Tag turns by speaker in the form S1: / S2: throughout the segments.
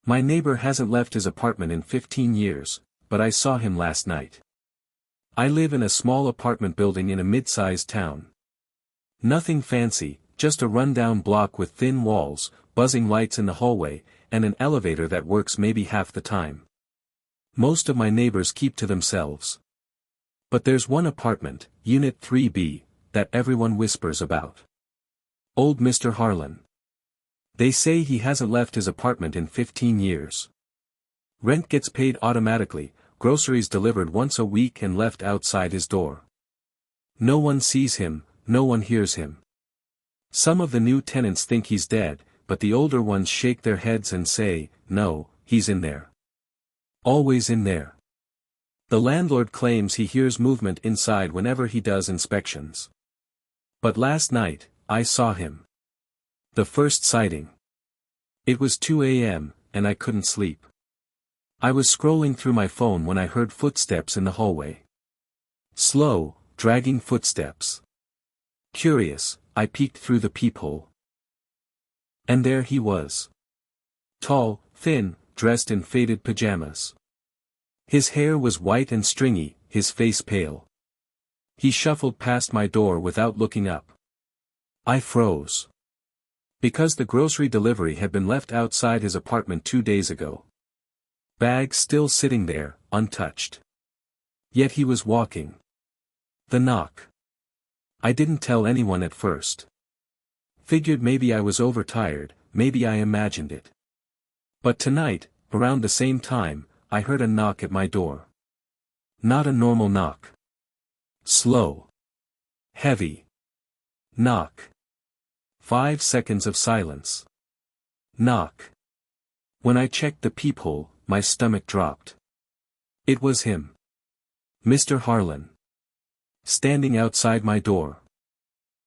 S1: My neighbor hasn't left his apartment in 15 years, but I saw him last night. I live in a small apartment building in a mid-sized town. Nothing fancy, just a rundown block with thin walls, buzzing lights in the hallway, and an elevator that works maybe half the time. Most of my neighbors keep to themselves. But there's one apartment, Unit 3B, that everyone whispers about. Old Mr. Harlan. They say he hasn't left his apartment in 15 years. Rent gets paid automatically, groceries delivered once a week and left outside his door. No one sees him, no one hears him. Some of the new tenants think he's dead, but the older ones shake their heads and say, no, he's in there. Always in there. The landlord claims he hears movement inside whenever he does inspections. But last night, I saw him. The first sighting. It was 2 a.m., and I couldn't sleep. I was scrolling through my phone when I heard footsteps in the hallway. Slow, dragging footsteps. Curious, I peeked through the peephole. And there he was. Tall, thin, dressed in faded pajamas. His hair was white and stringy, his face pale. He shuffled past my door without looking up. I froze. Because the grocery delivery had been left outside his apartment 2 days ago. Bags still sitting there, untouched. Yet he was walking. The knock. I didn't tell anyone at first. Figured maybe I was overtired, maybe I imagined it. But tonight, around the same time, I heard a knock at my door. Not a normal knock. Slow. Heavy. Knock. 5 seconds of silence. Knock. When I checked the peephole, my stomach dropped. It was him. Mr. Harlan. Standing outside my door.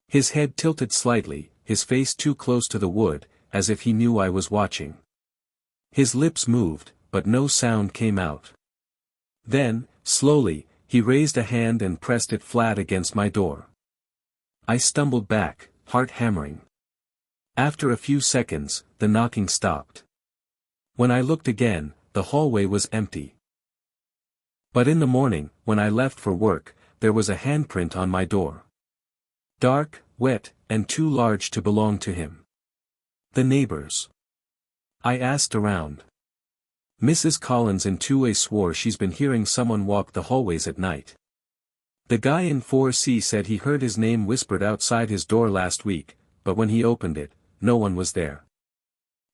S1: His head tilted slightly, his face too close to the wood, as if he knew I was watching. His lips moved, but no sound came out. Then, slowly, he raised a hand and pressed it flat against my door. I stumbled back, heart hammering. After a few seconds, the knocking stopped. When I looked again, the hallway was empty. But in the morning, when I left for work, there was a handprint on my door. Dark, wet, and too large to belong to him. The neighbors. I asked around. Mrs. Collins in 2A swore she's been hearing someone walk the hallways at night. The guy in 4C said he heard his name whispered outside his door last week, but when he opened it, no one was there.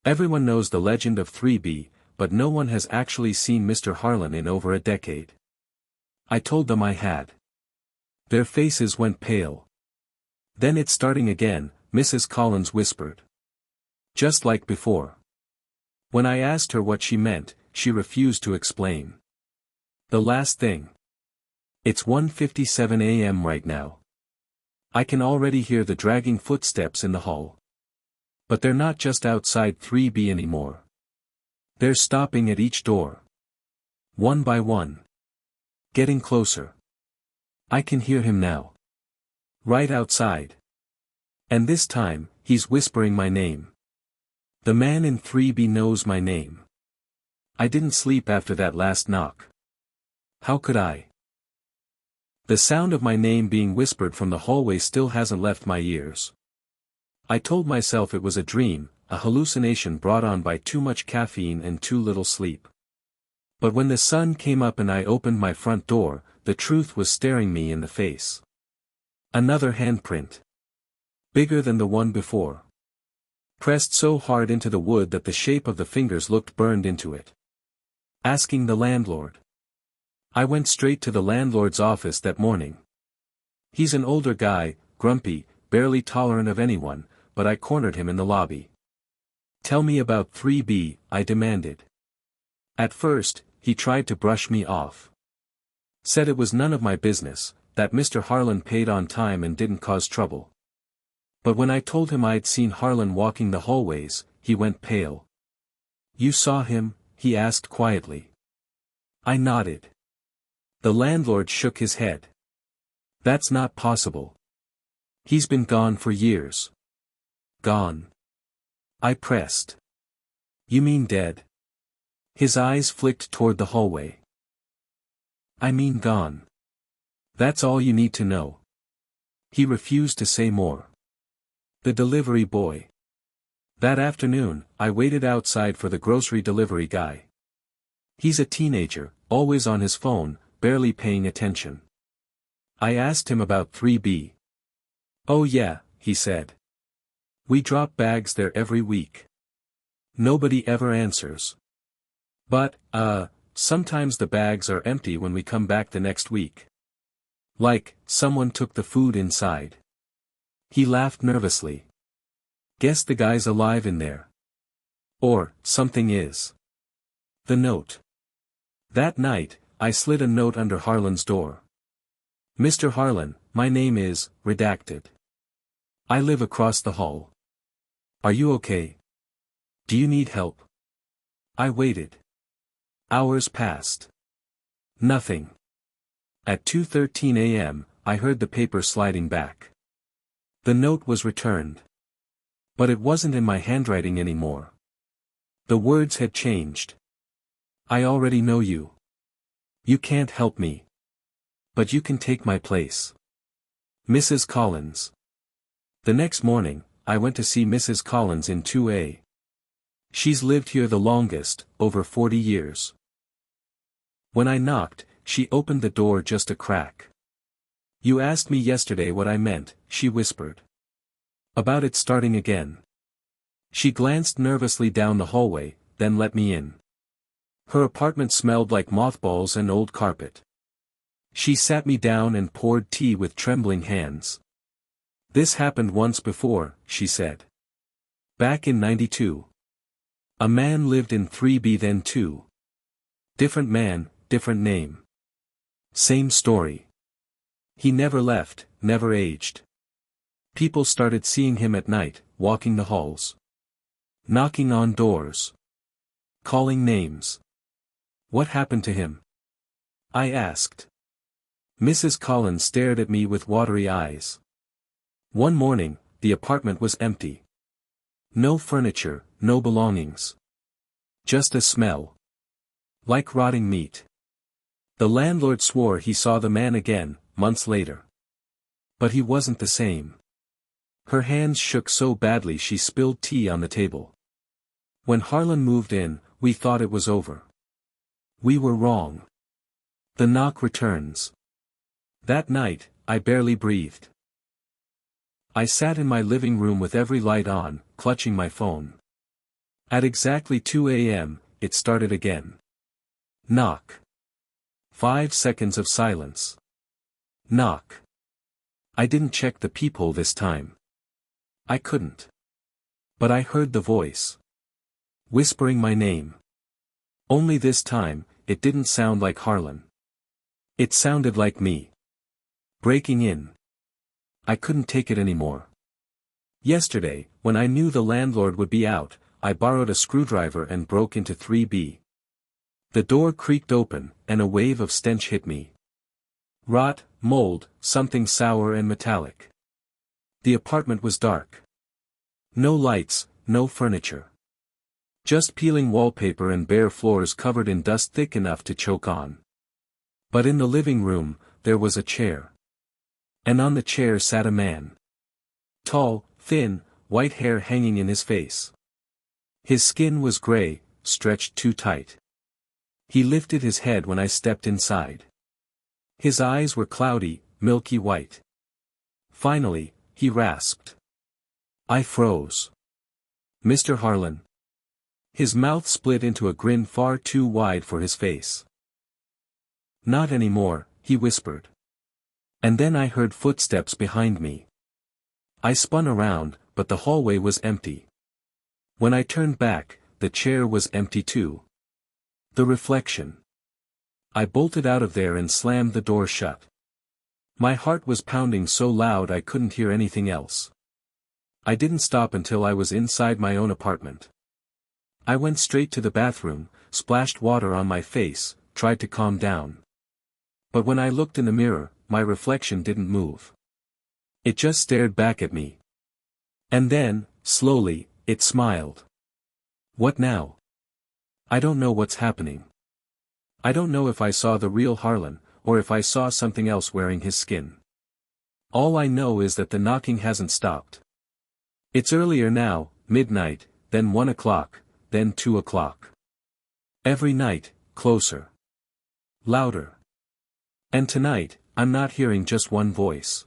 S1: Everyone knows the legend of 3B, but no one has actually seen Mr. Harlan in over a decade. I told them I had. Their faces went pale. Then it's starting again, Mrs. Collins whispered. Just like before. When I asked her what she meant, she refused to explain. The last thing. It's 1:57 a.m. right now. I can already hear the dragging footsteps in the hall. But they're not just outside 3B anymore. They're stopping at each door. One by one. Getting closer. I can hear him now. Right outside. And this time, he's whispering my name. The man in 3B knows my name. I didn't sleep after that last knock. How could I? The sound of my name being whispered from the hallway still hasn't left my ears. I told myself it was a dream, a hallucination brought on by too much caffeine and too little sleep. But when the sun came up and I opened my front door, the truth was staring me in the face. Another handprint. Bigger than the one before. Pressed so hard into the wood that the shape of the fingers looked burned into it. Asking the landlord. I went straight to the landlord's office that morning. He's an older guy, grumpy, barely tolerant of anyone, but I cornered him in the lobby. Tell me about 3B, I demanded. At first, he tried to brush me off. Said it was none of my business, that Mr. Harlan paid on time and didn't cause trouble. But when I told him I'd seen Harlan walking the hallways, he went pale. You saw him? He asked quietly. I nodded. The landlord shook his head. That's not possible. He's been gone for years. Gone. I pressed. You mean dead? His eyes flicked toward the hallway. I mean gone. That's all you need to know. He refused to say more. The delivery boy. That afternoon, I waited outside for the grocery delivery guy. He's a teenager, always on his phone, barely paying attention. I asked him about 3B. Oh yeah, he said. We drop bags there every week. Nobody ever answers. But, sometimes the bags are empty when we come back the next week. Like, someone took the food inside. He laughed nervously. Guess the guy's alive in there. Or, something is. The note. That night, I slid a note under Harlan's door. Mr. Harlan, my name is, redacted. I live across the hall. Are you okay? Do you need help? I waited. Hours passed. Nothing. At 2:13 a.m., I heard the paper sliding back. The note was returned. But it wasn't in my handwriting anymore. The words had changed. I already know you. You can't help me. But you can take my place. Mrs. Collins. The next morning, I went to see Mrs. Collins in 2A. She's lived here the longest, over 40 years. When I knocked, she opened the door just a crack. You asked me yesterday what I meant, she whispered. About it starting again. She glanced nervously down the hallway, then let me in. Her apartment smelled like mothballs and old carpet. She sat me down and poured tea with trembling hands. This happened once before, she said. Back in '92. A man lived in 3B then too. Different man, different name. Same story. He never left, never aged. People started seeing him at night, walking the halls. Knocking on doors. Calling names. What happened to him? I asked. Mrs. Collins stared at me with watery eyes. One morning, the apartment was empty. No furniture, no belongings. Just a smell. Like rotting meat. The landlord swore he saw the man again, months later. But he wasn't the same. Her hands shook so badly she spilled tea on the table. When Harlan moved in, we thought it was over. We were wrong. The knock returns. That night, I barely breathed. I sat in my living room with every light on, clutching my phone. At exactly 2 a.m., it started again. Knock. 5 seconds of silence. Knock. I didn't check the peephole this time. I couldn't. But I heard the voice. Whispering my name. Only this time, it didn't sound like Harlan. It sounded like me. Breaking in. I couldn't take it anymore. Yesterday, when I knew the landlord would be out, I borrowed a screwdriver and broke into 3B. The door creaked open, and a wave of stench hit me. Rot, mold, something sour and metallic. The apartment was dark. No lights, no furniture. Just peeling wallpaper and bare floors covered in dust thick enough to choke on. But in the living room, there was a chair. And on the chair sat a man. Tall, thin, white hair hanging in his face. His skin was gray, stretched too tight. He lifted his head when I stepped inside. His eyes were cloudy, milky white. Finally, he rasped. I froze. Mr. Harlan. His mouth split into a grin far too wide for his face. Not anymore, he whispered. And then I heard footsteps behind me. I spun around, but the hallway was empty. When I turned back, the chair was empty too. The reflection. I bolted out of there and slammed the door shut. My heart was pounding so loud I couldn't hear anything else. I didn't stop until I was inside my own apartment. I went straight to the bathroom, splashed water on my face, tried to calm down. But when I looked in the mirror, my reflection didn't move. It just stared back at me. And then, slowly, it smiled. What now? I don't know what's happening. I don't know if I saw the real Harlan, or if I saw something else wearing his skin. All I know is that the knocking hasn't stopped. It's earlier now, midnight, then 1 o'clock, then 2 o'clock. Every night, closer. Louder. And tonight, I'm not hearing just one voice.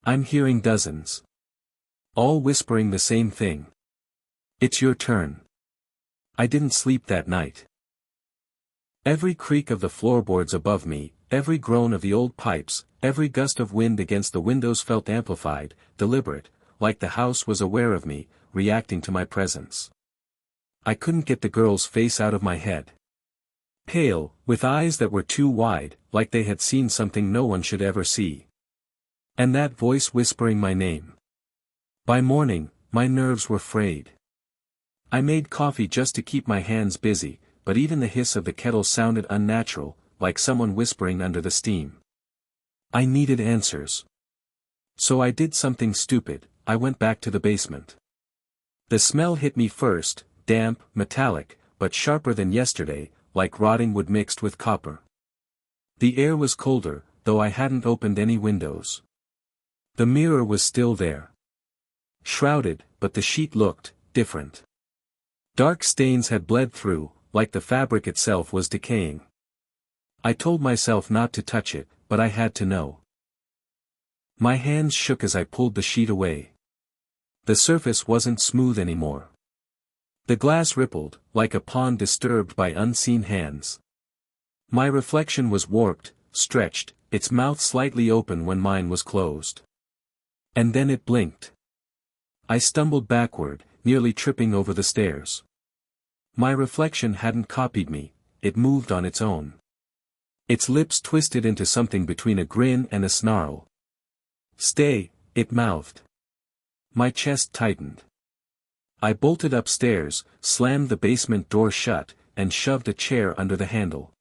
S1: I'm hearing dozens. All whispering the same thing. It's your turn. I didn't sleep that night. Every creak of the floorboards above me, every groan of the old pipes, every gust of wind against the windows felt amplified, deliberate, like the house was aware of me, reacting to my presence. I couldn't get the girl's face out of my head. Pale, with eyes that were too wide, like they had seen something no one should ever see. And that voice whispering my name. By morning, my nerves were frayed. I made coffee just to keep my hands busy, but even the hiss of the kettle sounded unnatural, like someone whispering under the steam. I needed answers. So I did something stupid, I went back to the basement. The smell hit me first, damp, metallic, but sharper than yesterday, like rotting wood mixed with copper. The air was colder, though I hadn't opened any windows. The mirror was still there. Shrouded, but the sheet looked different. Dark stains had bled through, like the fabric itself was decaying. I told myself not to touch it, but I had to know. My hands shook as I pulled the sheet away. The surface wasn't smooth anymore. The glass rippled, like a pond disturbed by unseen hands. My reflection was warped, stretched, its mouth slightly open when mine was closed. And then it blinked. I stumbled backward, nearly tripping over the stairs. My reflection hadn't copied me, it moved on its own. Its lips twisted into something between a grin and a snarl. "Stay," it mouthed. My chest tightened. I bolted upstairs, slammed the basement door shut, and shoved a chair under the handle.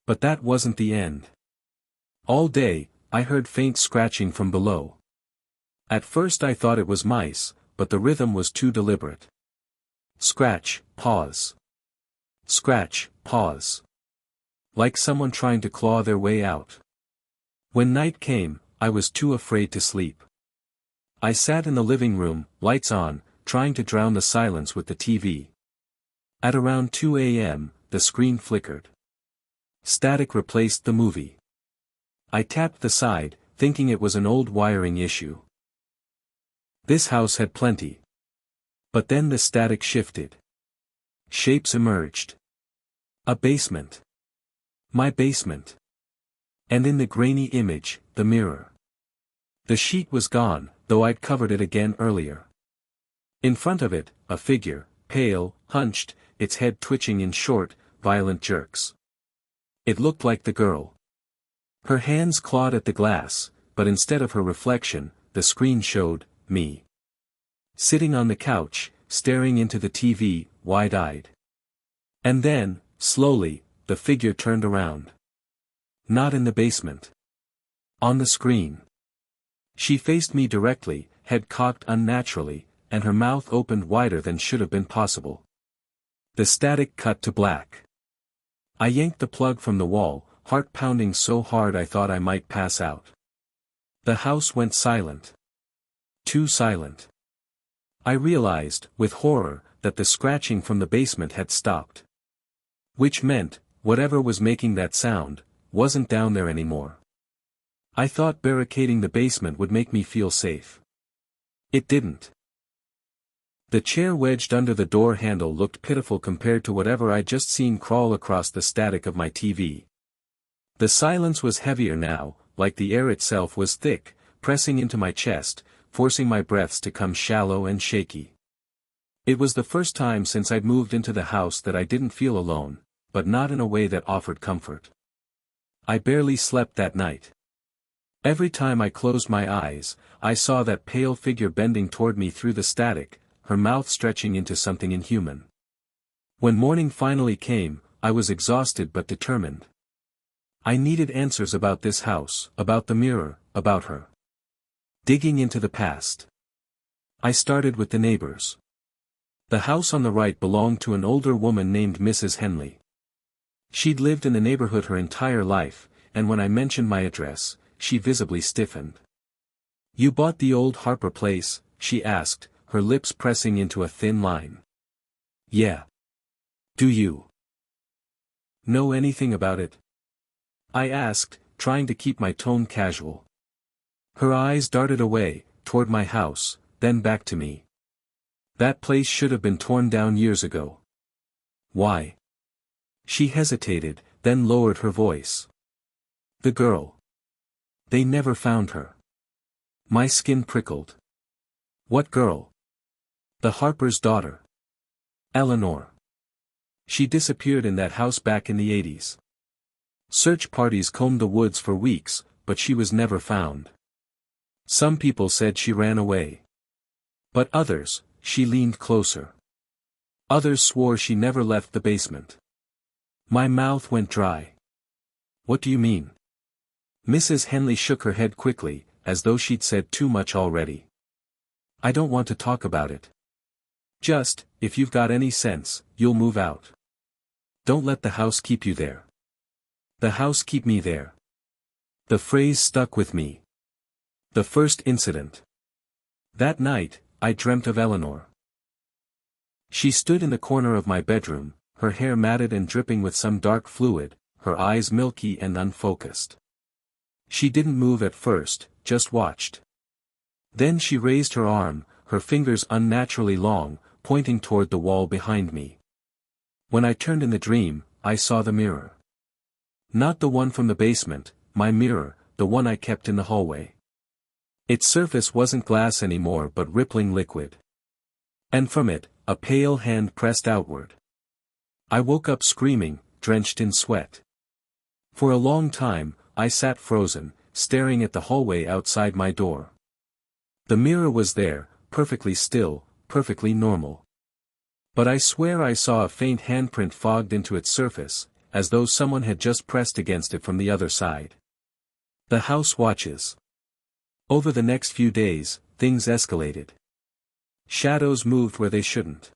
S1: But that wasn't the end. All day, I heard faint scratching from below. At first I thought it was mice, but the rhythm was too deliberate. Scratch, pause. Scratch, pause. Like someone trying to claw their way out. When night came, I was too afraid to sleep. I sat in the living room, lights on, trying to drown the silence with the TV. At around 2 a.m., the screen flickered. Static replaced the movie. I tapped the side, thinking it was an old wiring issue. This house had plenty. But then the static shifted. Shapes emerged. A basement. My basement. And in the grainy image, the mirror. The sheet was gone, though I'd covered it again earlier. In front of it, a figure, pale, hunched, its head twitching in short, violent jerks. It looked like the girl. Her hands clawed at the glass, but instead of her reflection, the screen showed me. Sitting on the couch, staring into the TV, wide-eyed. And then, slowly, the figure turned around. Not in the basement. On the screen. She faced me directly, head cocked unnaturally, and her mouth opened wider than should have been possible. The static cut to black. I yanked the plug from the wall, heart pounding so hard I thought I might pass out. The house went silent. Too silent. I realized, with horror, that the scratching from the basement had stopped. Which meant, whatever was making that sound, wasn't down there anymore. I thought barricading the basement would make me feel safe. It didn't. The chair wedged under the door handle looked pitiful compared to whatever I'd just seen crawl across the static of my TV. The silence was heavier now, like the air itself was thick, pressing into my chest, forcing my breaths to come shallow and shaky. It was the first time since I'd moved into the house that I didn't feel alone, but not in a way that offered comfort. I barely slept that night. Every time I closed my eyes, I saw that pale figure bending toward me through the static, her mouth stretching into something inhuman. When morning finally came, I was exhausted but determined. I needed answers about this house, about the mirror, about her. Digging into the past. I started with the neighbors. The house on the right belonged to an older woman named Mrs. Henley. She'd lived in the neighborhood her entire life, and when I mentioned my address, she visibly stiffened. "You bought the old Harper place?" she asked, her lips pressing into a thin line. "Yeah. Do you know anything about it?" I asked, trying to keep my tone casual. Her eyes darted away, toward my house, then back to me. "That place should have been torn down years ago." "Why?" She hesitated, then lowered her voice. "The girl. They never found her." My skin prickled. "What girl?" "The Harper's daughter. Eleanor. She disappeared in that house back in the 80s. Search parties combed the woods for weeks, but she was never found. Some people said she ran away. But others," she leaned closer. "Others swore she never left the basement." My mouth went dry. "What do you mean?" Mrs. Henley shook her head quickly, as though she'd said too much already. "I don't want to talk about it. Just, if you've got any sense, you'll move out. Don't let the house keep you there." "The house keep me there." The phrase stuck with me. The first incident. That night, I dreamt of Eleanor. She stood in the corner of my bedroom, her hair matted and dripping with some dark fluid, her eyes milky and unfocused. She didn't move at first, just watched. Then she raised her arm, her fingers unnaturally long, pointing toward the wall behind me. When I turned in the dream, I saw the mirror. Not the one from the basement, my mirror, the one I kept in the hallway. Its surface wasn't glass anymore but rippling liquid. And from it, a pale hand pressed outward. I woke up screaming, drenched in sweat. For a long time, I sat frozen, staring at the hallway outside my door. The mirror was there, perfectly still, perfectly normal. But I swear I saw a faint handprint fogged into its surface, as though someone had just pressed against it from the other side. The house watches. Over the next few days, things escalated. Shadows moved where they shouldn't.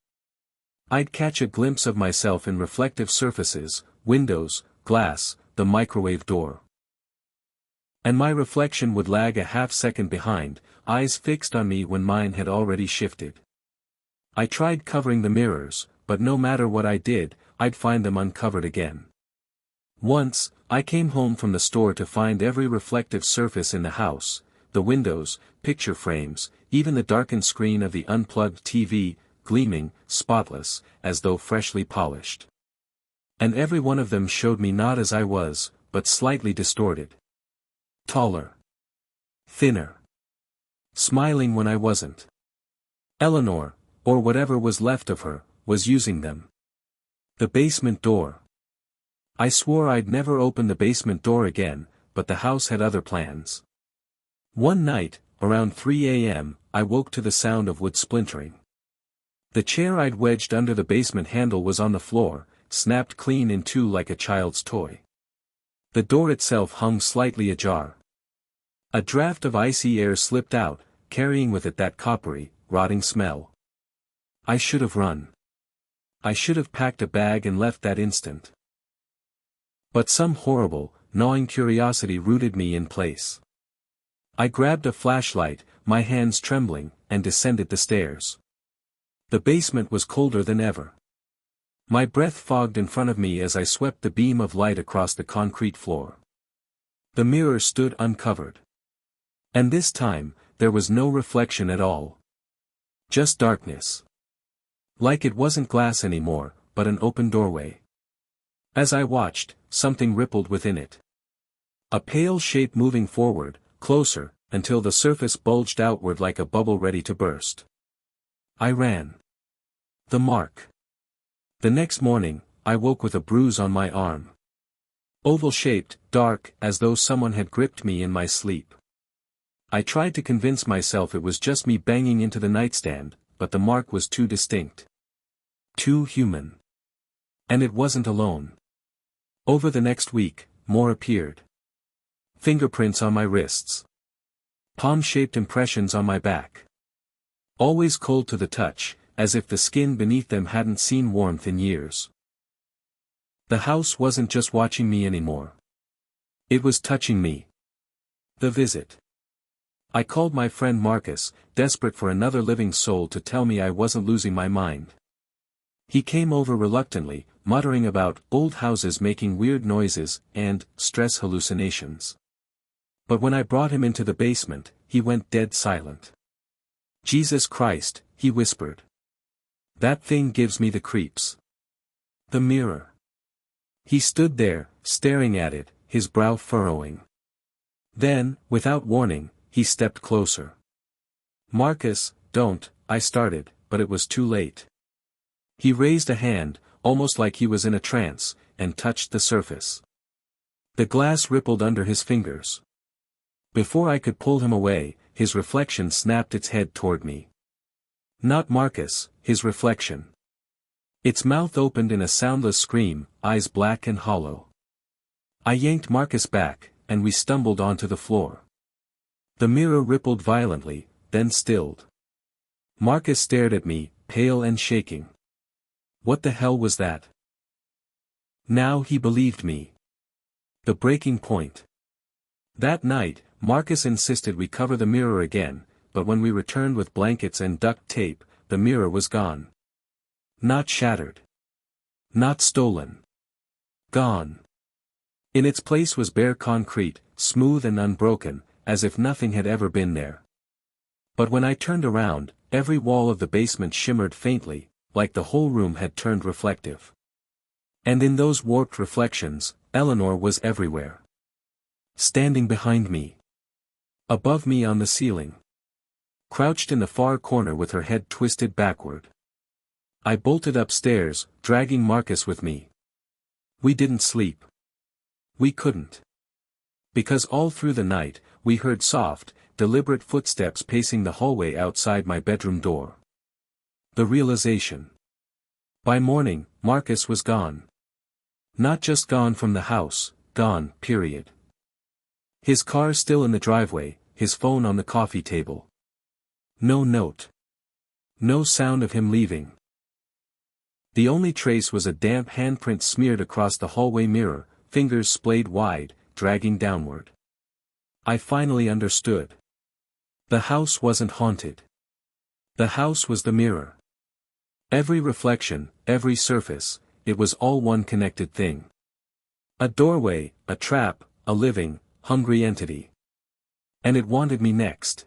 S1: I'd catch a glimpse of myself in reflective surfaces, windows, glass, the microwave door. And my reflection would lag a half-second behind, eyes fixed on me when mine had already shifted. I tried covering the mirrors, but no matter what I did, I'd find them uncovered again. Once, I came home from the store to find every reflective surface in the house, the windows, picture frames, even the darkened screen of the unplugged TV, gleaming, spotless, as though freshly polished. And every one of them showed me not as I was, but slightly distorted. Taller. Thinner. Smiling when I wasn't. Eleanor, or whatever was left of her, was using them. The basement door. I swore I'd never open the basement door again, but the house had other plans. One night, around 3 a.m., I woke to the sound of wood splintering. The chair I'd wedged under the basement handle was on the floor, snapped clean in two like a child's toy. The door itself hung slightly ajar. A draft of icy air slipped out, carrying with it that coppery, rotting smell. I should have run. I should have packed a bag and left that instant. But some horrible, gnawing curiosity rooted me in place. I grabbed a flashlight, my hands trembling, and descended the stairs. The basement was colder than ever. My breath fogged in front of me as I swept the beam of light across the concrete floor. The mirror stood uncovered. And this time, there was no reflection at all. Just darkness. Like it wasn't glass anymore, but an open doorway. As I watched, something rippled within it. A pale shape moving forward, closer, until the surface bulged outward like a bubble ready to burst. I ran. The mark. The next morning, I woke with a bruise on my arm. Oval-shaped, dark, as though someone had gripped me in my sleep. I tried to convince myself it was just me banging into the nightstand, but the mark was too distinct. Too human. And it wasn't alone. Over the next week, more appeared. Fingerprints on my wrists. Palm-shaped impressions on my back. Always cold to the touch, as if the skin beneath them hadn't seen warmth in years. The house wasn't just watching me anymore. It was touching me. The visit. I called my friend Marcus, desperate for another living soul to tell me I wasn't losing my mind. He came over reluctantly, muttering about old houses making weird noises and stress hallucinations. But when I brought him into the basement, he went dead silent. "Jesus Christ," he whispered. "That thing gives me the creeps." The mirror. He stood there, staring at it, his brow furrowing. Then, without warning, he stepped closer. "Marcus, don't," I started, but it was too late. He raised a hand, almost like he was in a trance, and touched the surface. The glass rippled under his fingers. Before I could pull him away, his reflection snapped its head toward me. Not Marcus, his reflection. Its mouth opened in a soundless scream, eyes black and hollow. I yanked Marcus back, and we stumbled onto the floor. The mirror rippled violently, then stilled. Marcus stared at me, pale and shaking. What the hell was that? Now he believed me. The breaking point. That night, Marcus insisted we cover the mirror again, but when we returned with blankets and duct tape, the mirror was gone. Not shattered. Not stolen. Gone. In its place was bare concrete, smooth and unbroken, as if nothing had ever been there. But when I turned around, every wall of the basement shimmered faintly, like the whole room had turned reflective. And in those warped reflections, Eleanor was everywhere. Standing behind me. Above me on the ceiling. Crouched in the far corner with her head twisted backward. I bolted upstairs, dragging Marcus with me. We didn't sleep. We couldn't. Because all through the night, we heard soft, deliberate footsteps pacing the hallway outside my bedroom door. The realization. By morning, Marcus was gone. Not just gone from the house, gone, period. His car still in the driveway, his phone on the coffee table. No note. No sound of him leaving. The only trace was a damp handprint smeared across the hallway mirror, fingers splayed wide, dragging downward. I finally understood. The house wasn't haunted. The house was the mirror. Every reflection, every surface, it was all one connected thing. A doorway, a trap, a living, hungry entity. And it wanted me next.